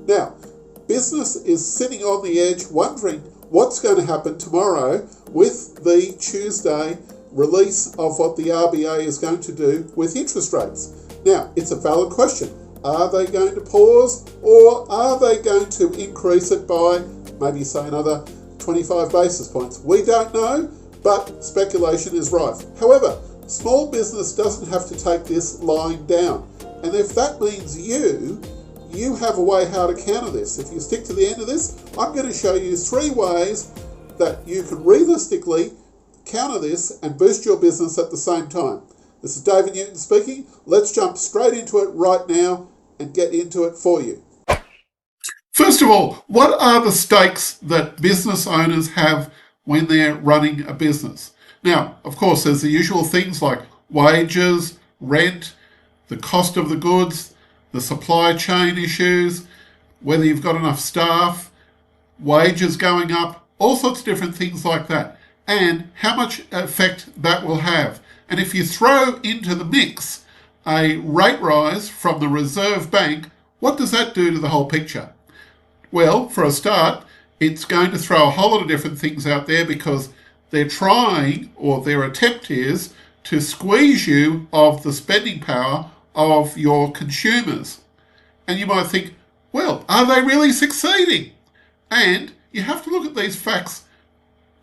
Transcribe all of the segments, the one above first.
Now, business is sitting on the edge wondering what's going to happen tomorrow with the Tuesday release of what the RBA is going to do with interest rates. Now, it's a valid question. Are they going to pause, or are they going to increase it by maybe say another 25 basis points? We don't know, but speculation is rife. However, small business doesn't have to take this lying down. And if that means you have a way how to counter this. If you stick to the end of this, I'm going to show you 3 ways that you can realistically counter this and boost your business at the same time. This is David Newton speaking. Let's jump straight into it right now and get into it for you. First of all, what are the stakes that business owners have when they're running a business? Now, of course, there's the usual things like wages, rent, the cost of the goods, the supply chain issues, whether you've got enough staff, wages going up, all sorts of different things like that, and how much effect that will have. And if you throw into the mix a rate rise from the Reserve Bank, what does that do to the whole picture? Well, for a start, it's going to throw a whole lot of different things out there because they're trying, or their attempt is, to squeeze you of the spending power of your consumers. And you might think, well, are they really succeeding? And you have to look at these facts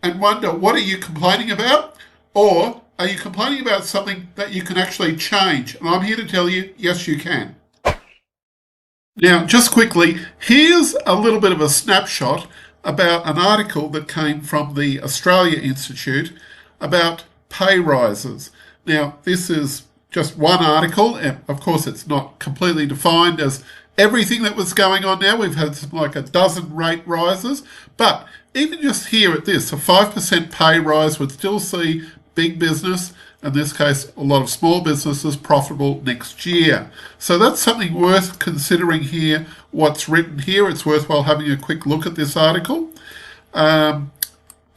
and wonder, what are you complaining about? Or are you complaining about something that you can actually change? And I'm here to tell you, yes, you can. Now, just quickly, here's a little bit of a snapshot about an article that came from the Australia Institute about pay rises. Now, this is just one article, and of course it's not completely defined as everything that was going on now. We've had like a dozen rate rises, but even just here at this, a 5% pay rise would still see big business, in this case a lot of small businesses, profitable next year. So that's something worth considering here, what's written here. It's worthwhile having a quick look at this article.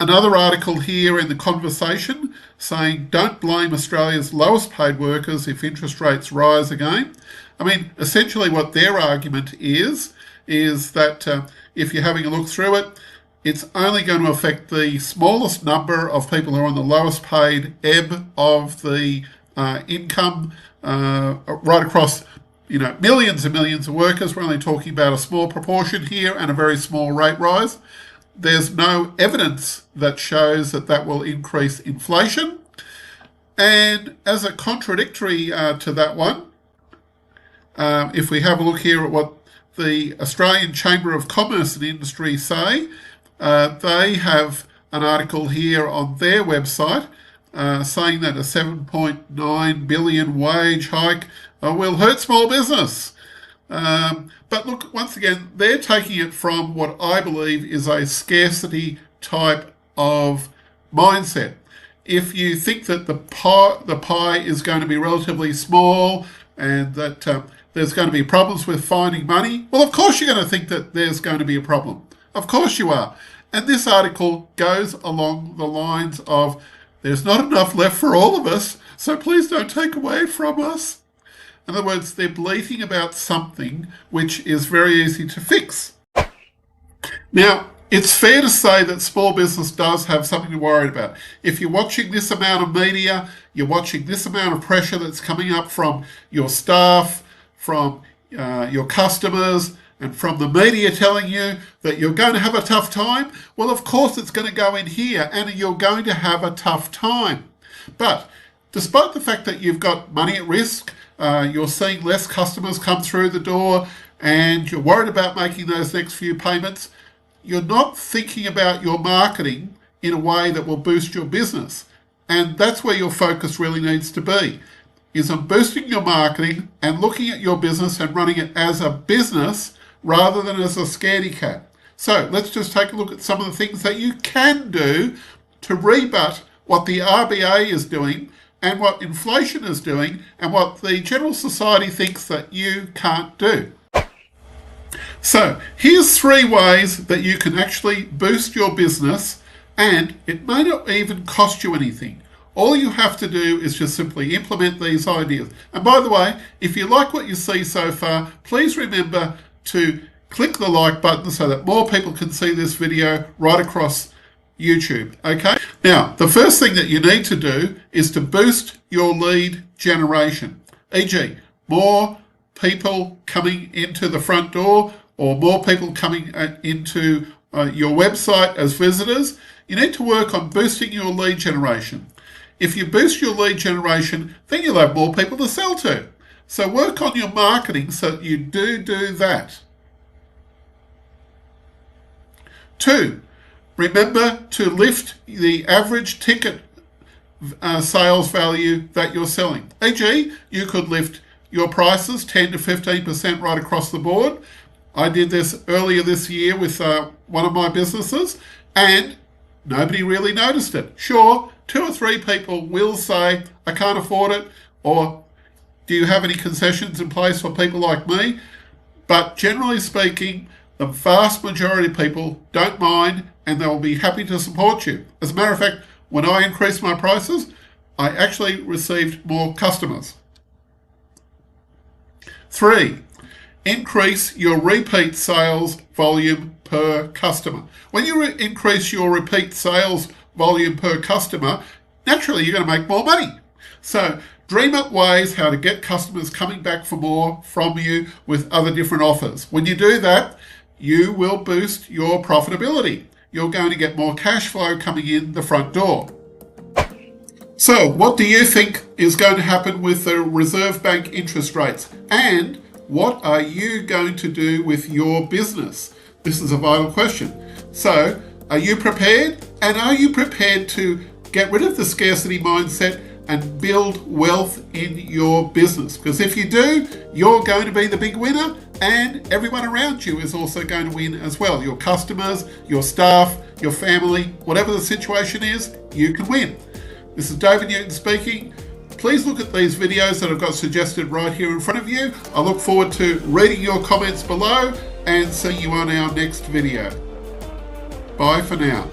Another article here in the conversation saying, don't blame Australia's lowest paid workers if interest rates rise again. I mean, essentially what their argument is that if you're having a look through it, it's only going to affect the smallest number of people who are on the lowest paid ebb of the income right across, millions and millions of workers. We're only talking about a small proportion here and a very small rate rise. There's no evidence that shows that that will increase inflation. And as a contradictory to that one, if we have a look here at what the Australian Chamber of Commerce and Industry say, they have an article here on their website saying that a 7.9 billion wage hike will hurt small business. But look, once again, they're taking it from what I believe is a scarcity type of mindset. If you think that the pie is going to be relatively small and that there's going to be problems with finding money, well, of course you're going to think that there's going to be a problem. Of course you are. And this article goes along the lines of, there's not enough left for all of us, so please don't take away from us. In other words, they're bleating about something which is very easy to fix. Now, it's fair to say that small business does have something to worry about. If you're watching this amount of media, you're watching this amount of pressure that's coming up from your staff, from your customers, and from the media telling you that you're going to have a tough time, well, of course it's going to go in here and you're going to have a tough time. But despite the fact that you've got money at risk, you're seeing less customers come through the door, and you're worried about making those next few payments, you're not thinking about your marketing in a way that will boost your business. And that's where your focus really needs to be, is on boosting your marketing and looking at your business and running it as a business rather than as a scaredy cat. So let's just take a look at some of the things that you can do to rebut what the RBA is doing and what inflation is doing and what the general society thinks that you can't do. So here's 3 ways that you can actually boost your business, and it may not even cost you anything. All you have to do is just simply implement these ideas. And by the way, if you like what you see so far, please remember to click the like button so that more people can see this video right across YouTube, okay? Now, the first thing that you need to do is to boost your lead generation, e.g. more people coming into the front door or more people coming into your website as visitors. You need to work on boosting your lead generation. If you boost your lead generation, then you'll have more people to sell to. So work on your marketing so that you do that. 2, remember to lift the average ticket sales value that you're selling. E.g., you could lift your prices 10 to 15% right across the board. I did this earlier this year with one of my businesses, and nobody really noticed it. Sure, 2 or 3 people will say, I can't afford it, or do you have any concessions in place for people like me? But generally speaking, the vast majority of people don't mind, and they will be happy to support you. As a matter of fact, when I increased my prices, I actually received more customers. 3, increase your repeat sales volume per customer. When you increase your repeat sales volume per customer, naturally you're going to make more money. So dream up ways how to get customers coming back for more from you with other different offers. When you do that, you will boost your profitability. You're going to get more cash flow coming in the front door. So what do you think is going to happen with the Reserve Bank interest rates? And what are you going to do with your business? This is a vital question. So are you prepared? And are you prepared to get rid of the scarcity mindset and build wealth in your business? Because if you do, you're going to be the big winner, and everyone around you is also going to win as well. Your customers, your staff, your family, whatever the situation is, you can win. This is David Newton speaking. Please look at these videos that I've got suggested right here in front of you. I look forward to reading your comments below and seeing you on our next video. Bye for now.